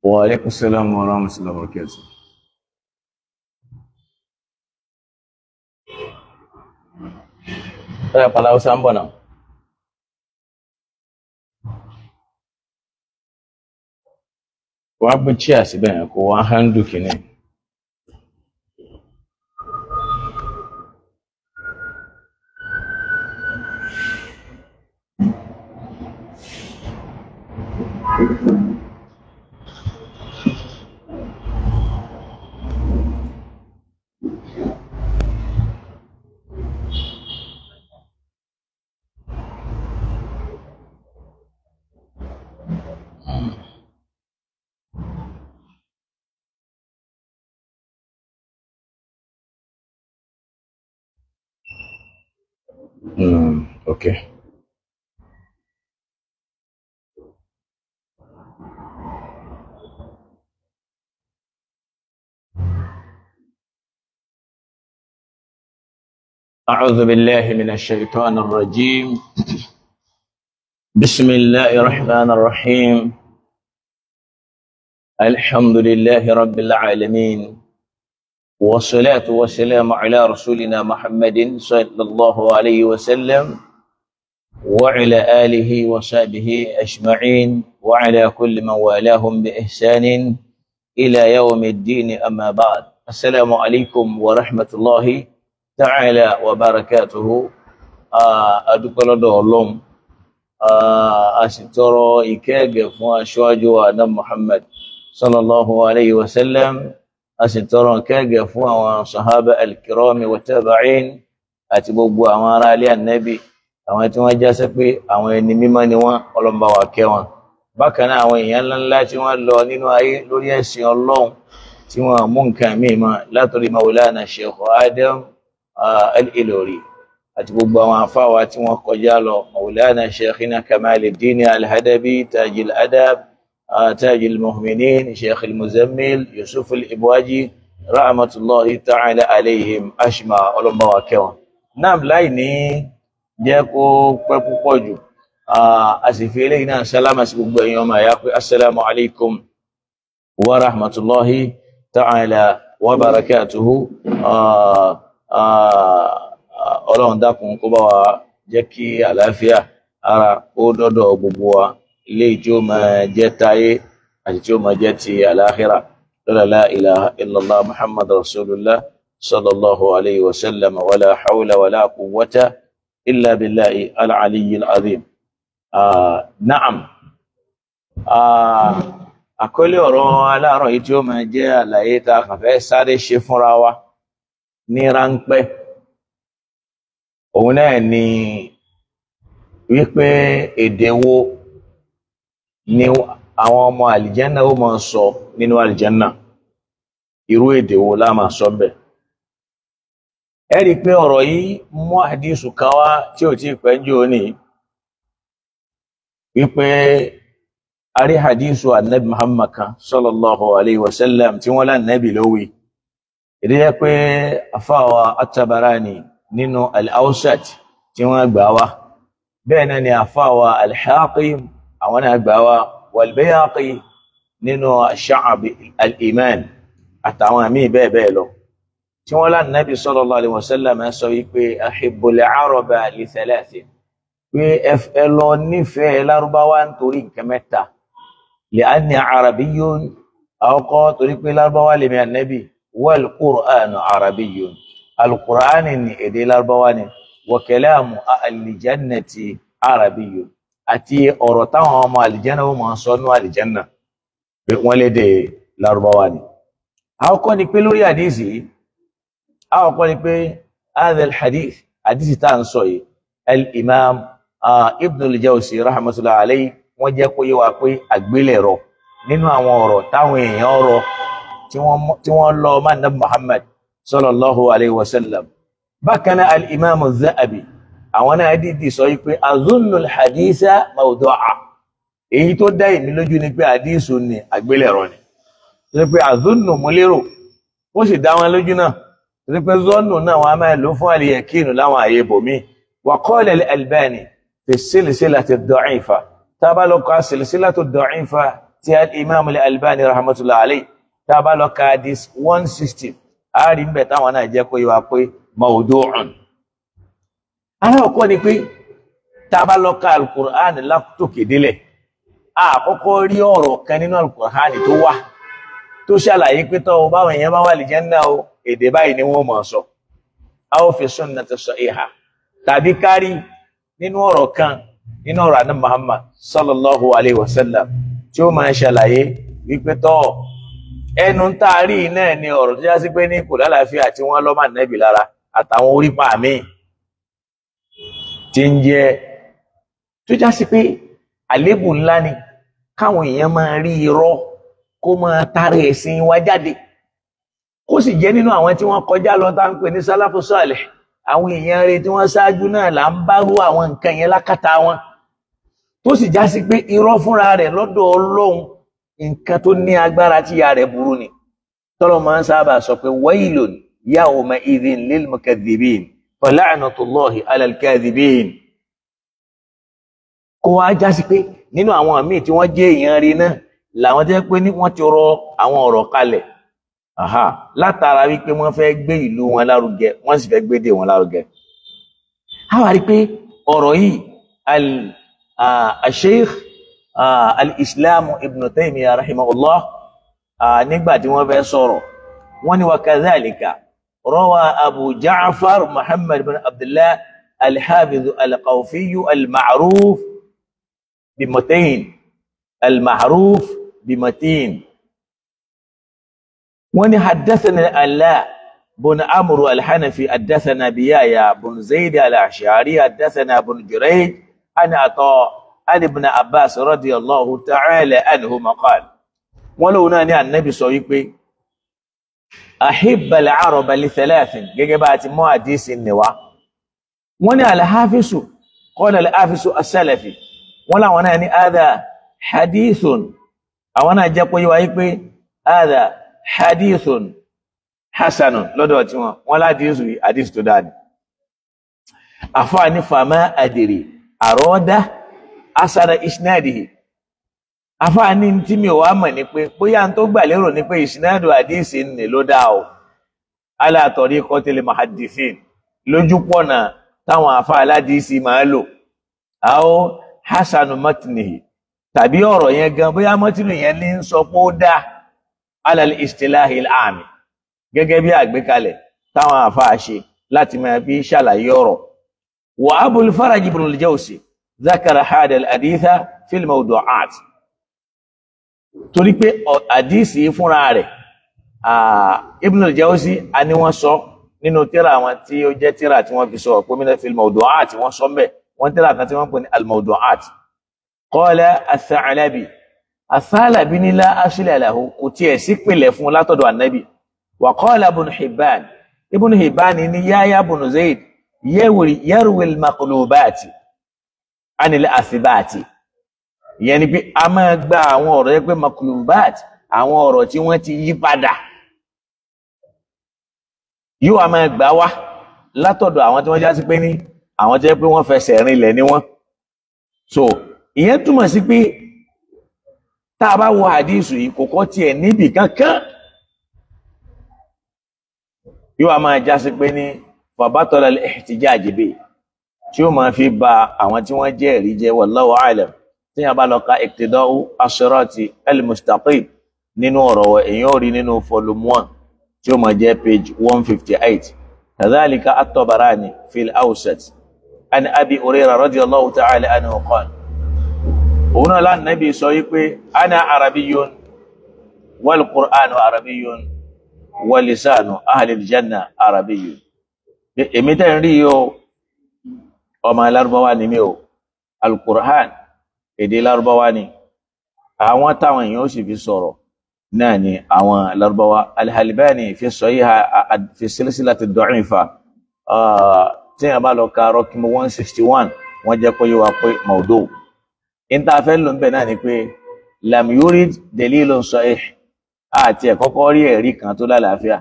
وعليكم السلام ورحمة الله وبركاته. Kalau sampo na. Wa bu chia si ben ko wa handu kini. Okay. أعوذ بالله من الشيطان الرجيم. بسم الله الرحمن الرحيم. الحمد لله رب العالمين، والصلاة والسلام على رسولنا محمد صلى الله عليه وسلم وعلى آله وصحبه أجمعين وعلى كل من والاهم بإحسان إلى يوم الدين. أما بعد، السلام عليكم ورحمة الله تعالى وبركاته. أدوكو لدولهم أسترى إكاغ فواشواجوا أدم محمد صلى الله عليه وسلم، أسترى إكاغ فواشهاب الكرام والتابعين، أتبقوا أمارا للنبي، àwọn tí wọ́n já sí pé àwọn ẹni mímọ́ ni wọ́n, Ọlọ́run bá wa kẹ́ wọn. Bákan náà àwọn èèyàn ńláńlá tí wọ́n lọ nínú ayé lórí ẹ̀sìn Ọlọ́run tí wọ́n mú nǹkan míì mọ́, látọ̀rí Maulana Sheikh Adam al-Ilori àti gbogbo àwọn àfáwà tí wọ́n kọjá lọ, Maulana Sheikhina Kamaluddin al-Hadabi, Tajul Adab, Tajul Mu'minin, Sheikh al-Muzammil, Yusuf al-Ibwaji, rahmatullahi ta'ala alayhim ashma. Ọlọ́run bá wa kẹ́ wọn. Náà láì ní jẹ́ kó pẹ́ púpọ̀ jù, a sì fi eléyìí náà sálámà sí gbogbo èèyàn ọmọ ẹ̀yà pé assalamu alaikum wa rahmatullahi ta'ala wa barakatuhu. Ọlọ́run dákun kó bá wa jẹ́ kí àlàáfíà ara kó dọ́dọ̀ gbogbo wa, eléyìí tí ó máa jẹ́ táyé àti tí ó máa jẹ́ ti àlàáhírà. La ilaha illallah Muhammad rasulullah sallallahu alayhi wa sallam, wala hawla wala quwwata إلا بالله العلي العظيم. نعم. Àkọlé ọ̀rọ̀ aláàárọ̀ yìí tí ó máa jẹ́ àlàyé tá a kàn fẹ́ sáré ṣe fúnra wa ní ráńpẹ́, òun náà ni wípé èdè wo ni àwọn ọmọ àlìjánà ó máa sọ nínú àlìjánà, irú èdè wo la máa sọ ńbẹ̀. Ẹ rí i pé ọ̀rọ̀ yìí mú àdísù kan wá tí ò tí ì pẹ́ jù ní wípé a rí hadisu annabi Muhammad kan sallallahu alaihi wasallam tí wọ́n lá nabi lówí. Ìdí jẹ́ pé afáwa at-Tabarani nínú al-Awsat tí wọ́n gbà wá, bẹ́ẹ̀ náà ni afáwa al-Hakim àwọn náà gbà wá, wal-Bayhaqi nínú Shu'ab al-Iman àtàwọn àmì bẹ́ẹ̀ bẹ́ẹ̀ lọ, tí wọ́n lá nabi sallallahu alaihi wasallam sọ wípé ahibbul araba li thalathin, pé ẹ lọ nífẹ̀ẹ́ Lárúbáwá nítorí nǹkan mẹ́ta. لأني عربي أو طريق الأربعة لمن النبي، والقرآن عربي، القرآن إدي الأربعة، وكلام أهل الجنة عربي، أتي أورطان مع الجنة وما صنوا الجنة ولدي الأربعة. أو كون يقولوا حديثي، أو كون يقول هذا الحديث حديث تانسوي الإمام ابن الجوزي رحمة الله عليه wọ́n jẹ́ kó yé wa pé àgbélẹ̀rọ nínú àwọn ọ̀rọ̀ táwọn èèyàn ọ̀rọ̀ tí wọ́n lọ máa Nabi Muhammad sallallahu alaihi wasallam. Bákan náà al-Imam az-Zahabi àwọn náà dìdì sọ wípé azunnu al-haditha mawdu'a, èyí tó dá èmi lójú ni pé àdísù ni àgbélẹ̀rọ ni, tó pé azunnu mo lérò, ó sì dá wọn lójú náà, tó pé zọ́nù náà wọ́n á máa lò fún al-yakinu láwọn àyè bòmí. Wa qala al-Albani fi silsilati ad-da'ifa, تابلوكا سلسلة الضعيفة تي الإمام الألباني رحمة الله عليه، تابلوكا ديس 160 أريم بيتا وانا جاكو يواكوي موضوع. أنا أقول لك تابلوكا القرآن لاكتو كديلي أقول ريورو كانينو القرآن توا توشالا يكتو باو يما والجنة إدي باي نمو مصو أو في سنة الصحيحة تابي كاري نينورو كان nínú ọ̀rọ̀ ànábì Muhammad sallallahu alaihi wasallam tí ó máa ń ṣàlàyé wípé tọ́ ẹnu táàrí náà ni ọ̀rọ̀ tó já sí pé ní kò lálàáfíà tí wọ́n lọ́mà nẹ́bì lára àtàwọn orípa míì tí ń jẹ́ tó já sí pé àlébù ńlá ni káwọn èèyàn máa rí irọ́ kó máa tàrí ẹ̀sìn wá jáde, kó sì jẹ́ nínú àwọn tí wọ́n kọjá lọ tá ń pè ní sálàfù sálih, àwọn èèyàn rẹ̀ tí wọ́n ṣáájú náà là ń bá rú àwọn nǹkan yẹn lákàtà wọn, tó sì já sí pé irọ́ fúnra rẹ̀ lọ́dọ̀ Ọlọ́run nǹkan tó ní agbára tí ya rẹ̀ burú ni. tọ́lọ́ máa ń sábà sọ pé waylun yawma idhin lil mukaththibin wa la'natullahi ala al-kadhibin. Kó wá já sí pé nínú àwọn míì tí wọ́n jẹ́ èèyàn rí náà làwọn tẹ́ pé ní wọ́n ti rọ àwọn ọ̀rọ̀ kalẹ̀ látara wípé wọ́n fẹ́ gbé ìlú wọn lárugẹ, wọ́n sì fẹ́ gbédè wọn lárugẹ. A wá rí pé ọ̀rọ̀ yìí al-Sheikh al-Islam Ibn Taymiyyah rahimahullah nígbà tí wọ́n fẹ́ sọ̀rọ̀ wọ́n ní wa kadhalika rawa Abu Ja'far Muhammad bin Abdullah al-Hafiz al-Qawfi al-ma'ruf bimatin وني حدثنا الله بن عمرو الحنفي حدثنا بيايا بن زيد الأشعري حدثنا بن جريج عن عطاء عن ابن عباس رضي الله تعالى عنهما قال ولو ناني النبي صلى أحب العرب لثلاث جيجبات مو حديث النوا وني الحافظ قال الحافظ السلفي ولا وناني هذا حديث أو أنا جاكو يوايك هذا hadithun hasanun lọ́dọ̀ tí wọ́n ládìísù hadith tó dáadì. Àfáà ní fama adìrí àrọ́dá asana isnadihi. Àfáà ní tí mi ò wá mọ̀ ní pé bóyá tó gbà lérò ní pé isnadu hadith ní ló dá o ala tariqatil muhaddithin lójú pọ̀nà táwọn àfáà aládìísì máa lò aw hasanu matnihi tàbí ọ̀rọ̀ yẹn gan bóyá mọ́tínú yẹn ní sọ pé ó dá alal istilahi al'ami gẹ́gẹ́ bí àgbékalẹ̀ táwọn àfáà ṣe láti máa fi ṣàlàyé ọ̀rọ̀ وأبو الفرج بن الجوزي ذكر هذا الحديث في الموضوعات torí pé àdísì fúnra rẹ̀ Ibn al-Jawzi a ní wọ́n sọ nínú tírà àwọn tí ó jẹ́ tírà tí wọ́n fi sọ ọ̀pọ̀mínà fi al-mawdu'at wọ́n sọ mẹ́ wọ́n tírà kan tí wọ́n pè ní al-mawdu'at qala ath-Tha'labi ní la asla lahu kò tí ẹ̀ sí pìlẹ̀ fún látọ̀dọ̀ annabi wa qala Ibn Hibban ní Yahya ibn Zayd yarwi al-maqlubati anil athbati ìyẹn ni pé a máa gba àwọn ọ̀rọ̀ yẹ pé maklubat àwọn ọ̀rọ̀ tí wọ́n ti yí padà yóò a máa gbà wá látọ̀dọ̀ àwọn tí wọ́n já sí pé ní àwọn tí wọ́n fẹsẹ̀ rinlẹ̀ ni wọ́n. So ìyẹn túmọ̀ sí pé tá a bá wo hadithu yìí kò kọ́ tiẹ̀ níbi kankan yóò a máa já sí pé ní fabatala al-ihtijaj bi tí ó máa fi ba àwọn tí wọ́n jẹ́ ẹ̀rí jẹ́ wallahu a'lam. tí a bá lọ ka iqtida'u as-sirati al-mustaqim nínú ọ̀rọ̀ èyàn ò rí nínú volume 1 tí ó máa jẹ́ page 158 kadhalika at-Tabarani fil awsat an Abi Hurairah radiyallahu ta'ala anhu qala òun náà lánàá Nabi sọ wípé ana arabiyyun wal Qur'anu arabiyyun wa lisanu ahli al-janna arabiyyun èmi tẹ́ ń rí yóò ọmọ Lárúbáwá ni mí o al-Qur'an èdè Lárúbáwá ni àwọn táwọn èèyàn ó sì fi sọ̀rọ̀ náà ni àwọn Lárúbáwá. Al-Albani fi sahiha fi silsilati ad-da'ifa tí a bá lọ ka rọ́kìm 161 wọ́n jẹ́ kó yíwa pé mawdu' ìntàfẹ́ ló ń bẹ̀ náà ni pé lam yurid dalilun sahih àti ẹ̀kọ́kọ́ rí ẹ̀rí kan tó lálàáfíà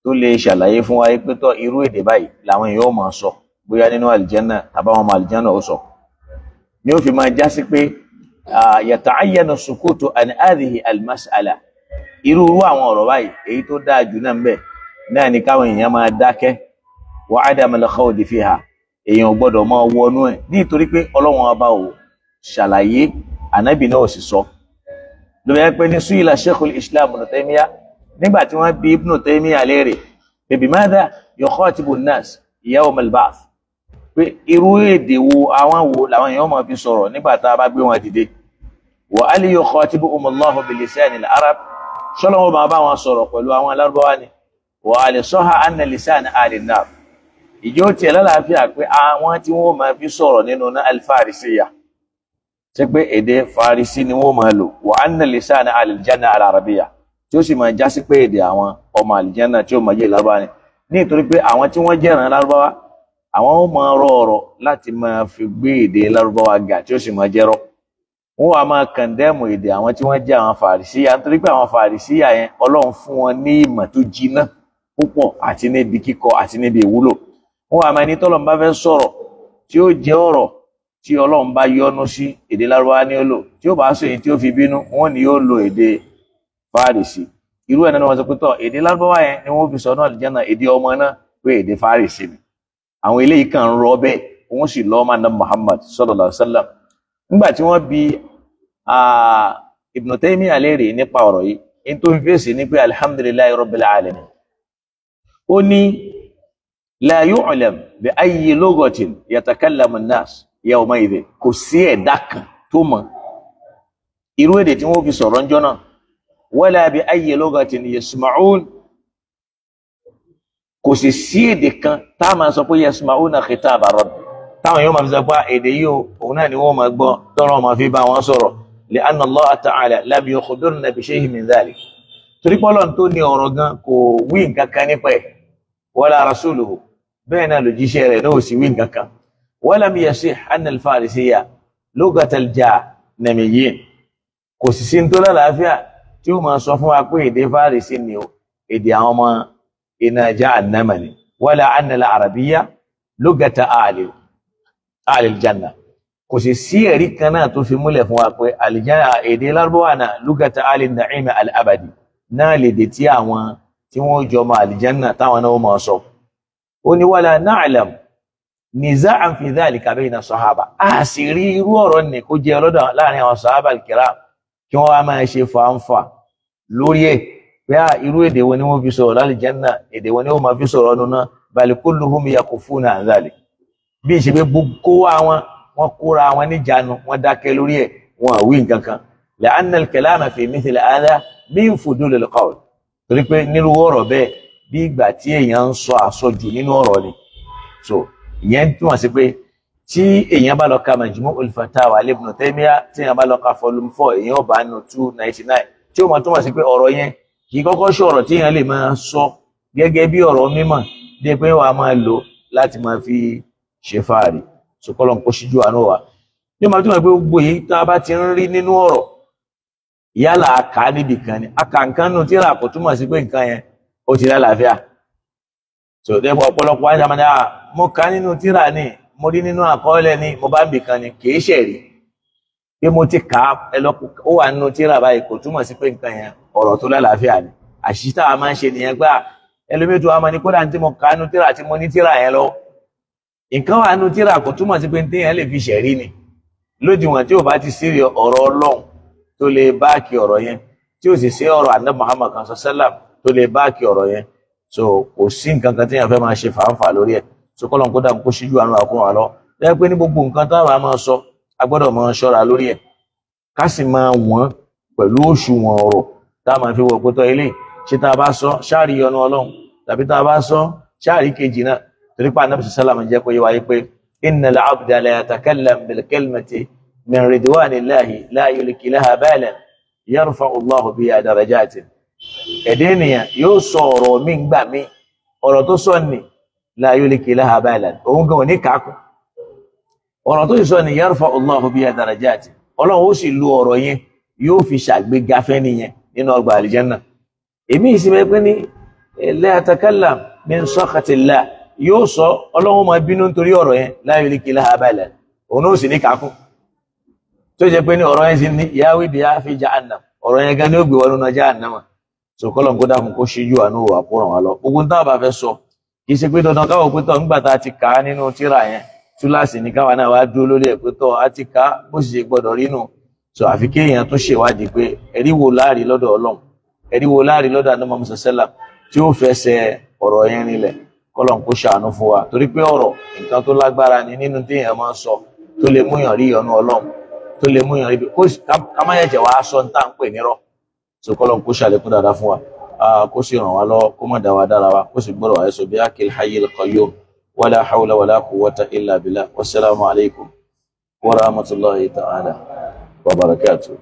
tó lè ṣàlàyé fún wa pé tọ́ irú èdè báyìí làwọn èèyàn ó máa sọ bóyá nínú àlìjánà tàbáwọn ọmọ àlìjánà ó sọ ni ó fi máa já sí pé yata'ayyanu sukutu an hadhihi al-mas'ala irú àwọn ọ̀rọ̀ báyìí èyí tó dáa jù náà ń bẹ náà ni káwọn èèyàn máa dákẹ́ wa adam al-khawdi fiha èèyàn gbọ́dọ̀ máa wọnú ẹ̀ nítorí pé Ọlọ́run ọba ò ṣàlàyé ànábì náà ò sì sọ ló bẹ́ẹ̀ pé ní su'ila Sheikhul Islam Ibn Taymiyyah nígbà tí wọ́n bi Ibn Taymiyyah léèrè bimadha yukhatibu an-nas yawm al-ba'th pé irú èdè wo àwọn wo làwọn èèyàn máa fi sọ̀rọ̀ nígbà tá a bá gbé wọn dìde wa hal yukhatibuhumullahu bilisanil arab ṣọ́lọ́wọ́ máa bá wọn sọ̀rọ̀ pẹ̀lú àwọn Lárúbáwá ni wa hal sahha anna lisana ahli an-nar ìjọ tí ẹ lálàáfíà pé àwọn tí wọ́n máa fi sọ̀rọ̀ nínú náà al-farisiyya ṣe pé èdè farisi ni wọ́n máa lò wa anna lisana ahli al-janna al-arabiyya tí ó sì máa já sí pé èdè àwọn ọmọ àlìjánà tí ó máa jẹ́ Lárúbáwá ni nítorí pé àwọn tí wọ́n jẹ́ ìran Lárúbáwá àwọn ó máa rọ ọ̀rọ̀ láti máa fi gbé èdè Lárúbáwá ga tí ó sì máa jẹ́rọ wọ́n wá máa kàndẹ́mù èdè àwọn tí wọ́n jẹ́ àwọn fàrísíyà nítorí pé àwọn fàrísíyà yẹn Ọlọ́run fún wọn ní ìmọ̀ tó jiná púpọ̀ àti níbi kíkọ àti níbi ìwúlò wọ́n wá máa ní tọ́lọ́run bá fẹ́ sọ̀rọ̀ tí ó jẹ́ ọ̀rọ̀ tí Ọlọ́run bá yọ́nú sí èdè Lárúbáwá ní ó lò tí ó bá sọ èyí tí ó fi bínú wọ́n ní yóò lo èdè fàrísí irú ẹ̀ náà wọ́n sọ pé tọ́ èdè Lárúbáwá yẹn ni wọ́n fi sọ náà àlìjánà èdè ọmọ náà pé èdè fàrísí ni àwọn eléyìí kan rọ bẹ́ẹ̀ wọ́n sì lọ máa ná Muhammad sallallahu alaihi wasallam nígbà tí wọ́n bi Ibn Taymiyyah léèrè nípa ọ̀rọ̀ yìí in tó fi fèsì ní pé alhamdulillahi rabbil alamin ó ní la yu'lam bi ayyi lughatin yatakallamu an-nas yawma idhin kò sí ẹ̀dá kan tó mọ̀ irú èdè tí wọ́n fi sọ̀rọ̀ ńjọ́ náà wala bi ayyi lughatin yasma'un kò sì sí èdè kan tá máa sọ pé yasma'una khitaba rabbi táwọn yóò máa fi sọ pé èdè yìí òun náà ni wọ́n máa gbọ́ tọ́rọ máa fi bá wọn sọ̀rọ̀ li'anna Allah ta'ala lam yukhbirna bi shay'in min dhalik torí pọ́lọ́n tó ní ọ̀rọ̀ gan kò wí nǹkan kan nípa ẹ̀ wala rasuluhu bẹ́ẹ̀ náà lòjíṣẹ́ rẹ̀ náà sì wí nǹkan kan walam yasih anna al-farisiyya lughatal jahmiyyin kò sì sí tó lálàáfíà tí ó máa sọ fún wa pé èdè Fárìsì ni o èdè àwọn ọmọ iná jahannama ni wala anna al-arabiyya lughata ahli al-janna kò sì sí ẹ̀rí kan náà tó fi múlẹ̀ fún wa pé alìjánà èdè Lárúbáwá náà lughata ahli an-na'im al-abadi náà lè dè tí àwọn tí wọ́n jọ mọ́ alìjánà táwọn náà máa sọ ó ní wala na'lam niza'an fi dhalika bayna sahaba a sì rí irú ọ̀rọ̀ ní kó jẹ́ ọlọ́dọ̀ láàrin àwọn sahaba al-kiram kí wọ́n wá máa ṣe fàǹfà lórí ẹ̀ pé irú èdè wo ni wọ́n fi sọ̀rọ̀ lálìjánà èdè wo ni wọ́n máa fi sọ̀rọ̀ nínú bal kulluhum yakufuna an dhalik bí ìṣe pé kó wọn kóra wọn níjànú wọn dákẹ́ lórí ẹ̀ wọn àwí nǹkan kan لأن الكلام في مثل هذا من فضول القول torí pé nírú ọ̀rọ̀ bẹ́ẹ̀ bí ìgbà tí èèyàn ń sọ àsọjù nínú ọ̀rọ̀ ni so ìyẹn túmọ̀ sí pé tí èèyàn bá lọ ka Majmu'ul Fatawa Ibn Taymiyyah tí èèyàn bá lọ ka volume 4 èèyàn ò bá nù 299 tí ó máa túmọ̀ sí pé ọ̀rọ̀ yẹn kì í kọ́kọ́ ṣe ọ̀rọ̀ tí èèyàn lè máa sọ gẹ́gẹ́ bí ọ̀rọ̀ mímọ̀ dé pé wàá máa lò láti máa fi ṣe fáàrí sọkọlọ ń kó síjú àánú wa ní ọmọ tó mọ̀ pé gbogbo yìí tá a bá ti ń rí nínú ọ̀rọ̀ yálà aka níbì kan ni aka nǹkan nù tíra kò túmọ̀ sí pé nǹkan yẹn ó ti lálàáfíà so dẹ́pọ̀ ọ̀pọ̀lọpọ̀ wáyé àmàlà mo kà nínú tíra ni mo rí nínú àkọọ́lẹ̀ ni mo bá ń bì kan ni kì í ṣẹ̀rí pé mo ti kà á ó wà nínú tíra báyìí kò túmọ̀ sí pé nǹkan yẹn ọ̀rọ̀ tó lálàáfíà ni àṣìṣe táwa máa ń ṣe nìyẹn gbà ẹlòmíì tó wà máa ní kódà ní tí mo kà á nínú tíra tí mo ní tíra yẹn lọ nǹkan wà nínú tíra kò túmọ̀ sí pé téèyàn lè fi ṣẹ̀rí ni lódiwọ̀n tí ò bá ti sí ọ̀rọ̀ Ọlọ́run tó lè báàkì ọ̀rọ̀ yẹn tí ò sì sí ọ̀rọ̀ Ànábì Muhammad kan sallam tó lè báàkì ọ̀rọ̀ yẹn so kò sí nǹkan kan téèyàn fẹ́ máa ṣe fàáfà lórí ẹ̀ so kọ́lọ́n kó dàbí kó ṣíjú àánú àkóhùn àlọ́ lẹ́yìn pé ní gbogbo nǹkan táwa máa sọ a gbọ́dọ̀ máa ṣọ́ra lórí ẹ̀ ká sì máa wọ́n pẹ̀lú òṣùwọ̀n ọ̀rọ̀ tá a máa fi wọ̀ pé tọ́ ilé ṣé tá a bá sọ ṣáàrí ọ̀nà Ọlọ́run tàbí tá a bá sọ ṣáàrí kejì náà torí pé Ànábì sallam jẹ́ kó yé wáyé pé innal abda la yatakallam bil kalimati min ridwanillahi la yulqi laha balan yarfa'u Allahu biha darajatin ẹ̀dẹ́ ènìyàn yóò sọ ọ̀rọ̀ mi gbà mí ọ̀rọ̀ tó sọ ní la yulqi laha balan òun gan ní kàákùn ọ̀rọ̀ tó sì sọ ní yarfa'u Allahu biha darajatin Ọlọ́run ó sì lu ọ̀rọ̀ yẹn yóò fi ṣàgbéga fẹ́ nìyẹn nínú ọgbà àlìjẹ́nà èmi ìsinmi pé ní la yatakallam min sakhatillah yóò sọ Ọlọ́run máa bínú nítorí ọ̀rọ̀ yẹn la yulqi laha balan òun ó sì ní kàákùn tó jẹ́ pé ní ọ̀rọ̀ yẹn sì ní yáwí bí a fi jahannam ọ̀rọ̀ yẹn gan ni ó gbé wọnú náà jahannama so kọ́lọ̀ kó dákun kó ṣíjú àánú wà kó ràn wá lọ gbogbo táwọn bá fẹ́ sọ kì í ṣe pé dandan káwọ pé tọ nígbà tá a ti kà á nínú tírà yẹn túláàsì ní káwa náà wá dúró lórí ẹ̀ pé tọ a ti kà á bó sì ṣe gbọ́dọ̀ rí nù so àfi kéèyàn tún ṣèwádìí pé ẹ̀rí wo láàrí lọ́dọ̀ Ọlọ́run ẹ̀rí wo láàrí lọ́dọ̀ Ànábì Muhammad sallam tí ó fẹsẹ̀ ọ̀rọ̀ yẹn rinlẹ̀ kọ́lọ̀ kó ṣàánú fún wa torí pé ọ̀rọ̀ nǹkan tó lágbára ni nínú téèyàn máa ń sọ tó lè múyàn rí ìyọ́nú Ọlọ́run tó lè múyàn rí ká má yẹ̀jẹ̀ wá sọ ní tá à ń pè nírọ́ so kọ́lọ̀ kó ṣàlékún dáadáa fún wa kó sì ràn wá lọ kó má dá wa dára wa kó sì gbọ́dọ̀ wáyé so bí akil hayyil qayyum wala hawla wala quwwata illa billah wassalamu alaikum wa rahmatullahi ta'ala wa barakatuh.